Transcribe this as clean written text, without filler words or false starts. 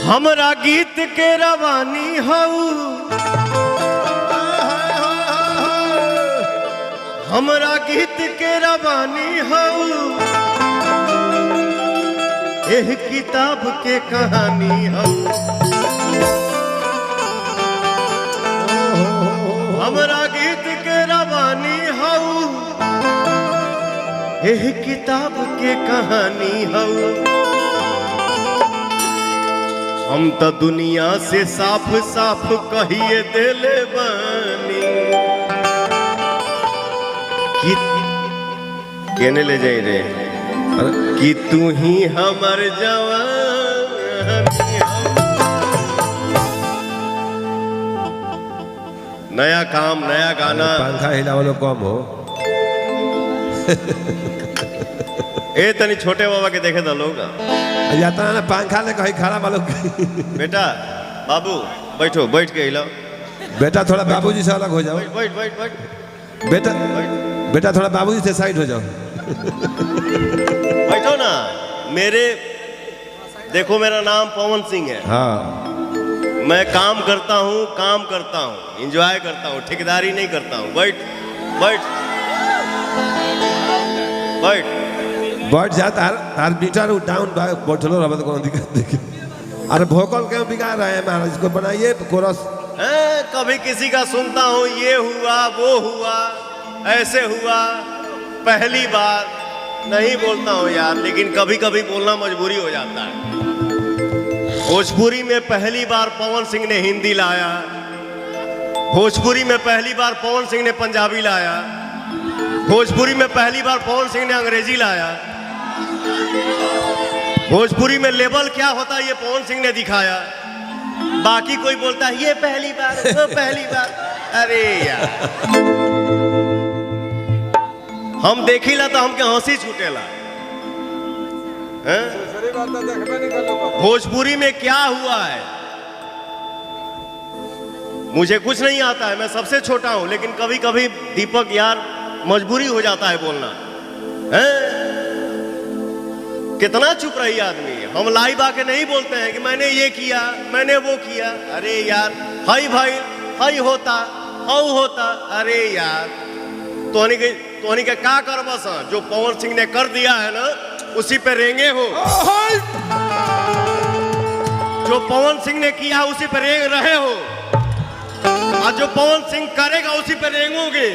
हमरा गीत के रवानी हऊ, हमरा गीत के रवानी हऊ, एह किताब के कहानी हऊ। हमरा गीत के रवानी हऊ, एह किताब के कहानी हऊ। हम तो दुनिया से साफ साफ कहिए दिले बानी कि कहने ले जाए रे कि तू ही हमर जवानी। नया काम नया गाना। पंखा हिला वालों कम हो। ए तनी छोटे बाबा के देखे तो लोग जाता है ना पंखा ले कहीं खड़ा वालों। बेटा बाबू बैठो, बैठ के हिलाओ। बेटा थोड़ा बाबूजी से अलग हो जाओ। बैठ बैठ बैठ। बेटा बेटा थोड़ा बाबूजी से साइड हो जाओ। बैठो ना। देखो मेरा नाम पवन सिंह है। हाँ मैं काम करता हूँ, एंजॉय करता हूँ, ठेकेदारी नहीं करता हूँ। बैठ बैठ बैठ बैठ जा। तार मीटर डाउन बैठलो रहा तो कौन दिक्कत देखिए। अरे भोकल क्यों बिगाड़ रहे हैं महाराज, इसको बनाइए कोरस। कभी किसी का सुनता हूँ, ये हुआ वो हुआ ऐसे हुआ। पहली बार नहीं बोलता हूँ यार, लेकिन कभी कभी बोलना मजबूरी हो जाता है। भोजपुरी में पहली बार पवन सिंह ने हिंदी लाया, भोजपुरी में पहली बार पवन सिंह ने पंजाबी लाया, भोजपुरी में पहली बार पवन सिंह ने अंग्रेजी लाया। भोजपुरी में लेवल क्या होता है ये पवन सिंह ने दिखाया। बाकी कोई बोलता है ये पहली बार वो पहली बार। अरे यार हम देखिला तो हमके हंसी छूटेला। भोजपुरी में क्या हुआ है मुझे कुछ नहीं आता है, मैं सबसे छोटा हूं, लेकिन कभी कभी दीपक यार मजबूरी हो जाता है बोलना। कितना चुप रही आदमी। हम लाइव आके नहीं बोलते हैं कि मैंने ये किया मैंने वो किया। अरे यार हाई भाई हाई होता हाउ होता। अरे यार तोहनी के का करबस जो पवन सिंह ने कर दिया है ना उसी पे रेंगे हो। जो पवन सिंह ने किया उसी पे रेंग रहे हो, और जो पवन सिंह करेगा उसी पे रेंगोगे।